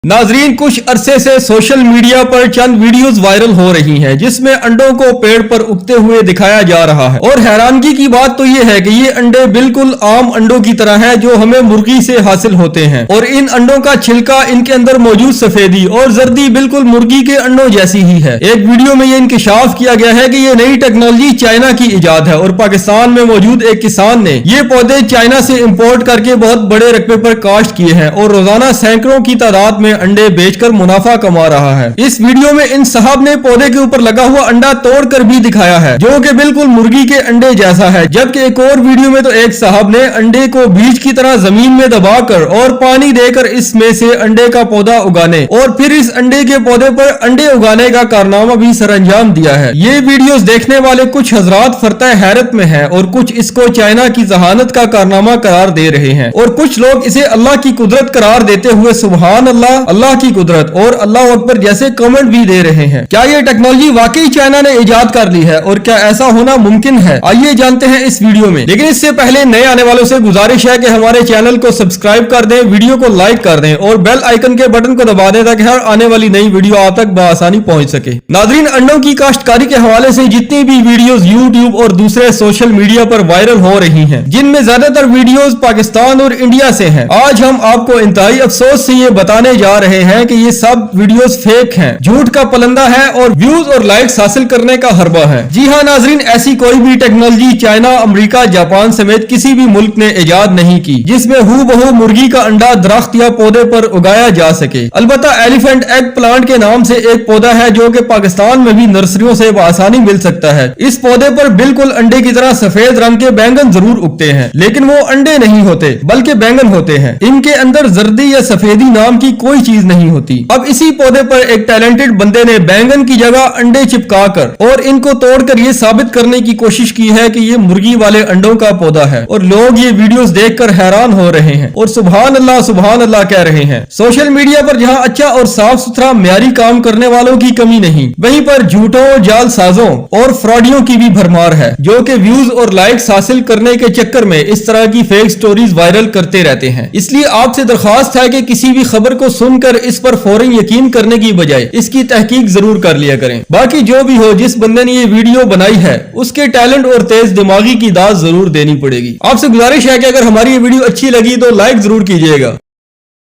नाजरीन, कुछ अरसे से सोशल मीडिया पर चंद वीडियोस वायरल हो रही हैं जिसमें अंडों को पेड़ पर उगते हुए दिखाया जा रहा है। और हैरानगी की बात तो ये है कि ये अंडे बिल्कुल आम अंडों की तरह हैं जो हमें मुर्गी से हासिल होते हैं। और इन अंडों का छिलका, इनके अंदर मौजूद सफेदी और जर्दी बिल्कुल मुर्गी के अंडों जैसी ही है। एक वीडियो में ये इंकशाफ किया गया है कि ये नई टेक्नोलॉजी चाइना की इजाद है और पाकिस्तान में मौजूद एक किसान ने ये पौधे चाइना से इम्पोर्ट करके बहुत बड़े रकबे पर काश्त किए हैं और रोजाना सैकड़ों की तादाद में अंडे बेचकर मुनाफा कमा रहा है। इस वीडियो में इन साहब ने पौधे के ऊपर लगा हुआ अंडा तोड़कर भी दिखाया है जो कि बिल्कुल मुर्गी के अंडे जैसा है। जबकि एक और वीडियो में तो एक साहब ने अंडे को बीज की तरह जमीन में दबाकर और पानी देकर इसमें से अंडे का पौधा उगाने और फिर इस अंडे के पौधे पर अंडे उगाने का कारनामा भी सरअंजाम दिया है। ये वीडियोस देखने वाले कुछ हजरात फरता हैरत में है और कुछ इसको चाइना की जहानत का कारनामा करार दे रहे हैं और कुछ लोग इसे अल्लाह की कुदरत करार देते हुए सुभान अल्लाह, अल्लाह की कुदरत और अल्लाह अकबर जैसे कमेंट भी दे रहे हैं। क्या ये टेक्नोलॉजी वाकई चाइना ने इजाद कर ली है और क्या ऐसा होना मुमकिन है? आइए जानते हैं इस वीडियो में। लेकिन इससे पहले नए आने वालों से गुजारिश है कि हमारे चैनल को सब्सक्राइब कर दें, वीडियो को लाइक कर दें और बेल आइकन के बटन को दबा दें ताकि हर आने वाली नई वीडियो आप तक बआसानी पहुंच सके। नाजरीन, अंडों की काश्तकारी के हवाले से जितनी भी वीडियोस यूट्यूब और दूसरे सोशल मीडिया पर वायरल हो रही हैं, जिनमें ज्यादातर वीडियोस पाकिस्तान और इंडिया से हैं, आज हम आपको इंतहाई अफसोस से ये बताने जा रहे हैं कि ये सब वीडियोस फेक हैं, झूठ का पलंदा है और व्यूज और लाइक्स हासिल करने का हरबा है। जी हाँ नाजरीन, ऐसी कोई भी टेक्नोलॉजी चाइना, अमेरिका, जापान समेत किसी भी मुल्क ने इजाद नहीं की जिसमें हूबहू मुर्गी का अंडा दरख्त या पौधे पर उगाया जा सके। अलबत्ता एलिफेंट एग प्लांट के नाम से एक पौधा है जो कि पाकिस्तान में भी नर्सरियों से आसानी मिल सकता है। इस पौधे पर बिल्कुल अंडे की तरह सफेद रंग के बैंगन जरूर उगते हैं, लेकिन वो अंडे नहीं होते बल्कि बैंगन होते हैं। इनके अंदर जर्दी या सफेदी नाम की कोई चीज नहीं होती। अब इसी पौधे पर एक टैलेंटेड बंदे ने बैंगन की जगह अंडे चिपकाकर और इनको तोड़कर ये साबित करने की कोशिश की है कि ये मुर्गी वाले अंडों का पौधा है और लोग ये वीडियोस देखकर हैरान हो रहे हैं और सुभान अल्लाह कह रहे हैं। सोशल मीडिया पर जहां अच्छा और साफ सुथरा म्यारी काम करने वालों की कमी नहीं, वहीं पर झूठों, जालसाजों और फ्रॉडियों की भी भरमार है जो कि व्यूज और लाइक्स हासिल करने के चक्कर में इस तरह की फेक स्टोरीज वायरल करते रहते हैं। इसलिए आपसे दरखास्त है कि किसी भी खबर को सुनकर इस पर फौरन यकीन करने की बजाय इसकी तहकीक जरूर कर लिया करें। बाकी जो भी हो, जिस बंदे ने ये वीडियो बनाई है उसके टैलेंट और तेज दिमागी की दाद जरूर देनी पड़ेगी। आपसे गुजारिश है कि अगर हमारी ये वीडियो अच्छी लगी तो लाइक जरूर कीजिएगा।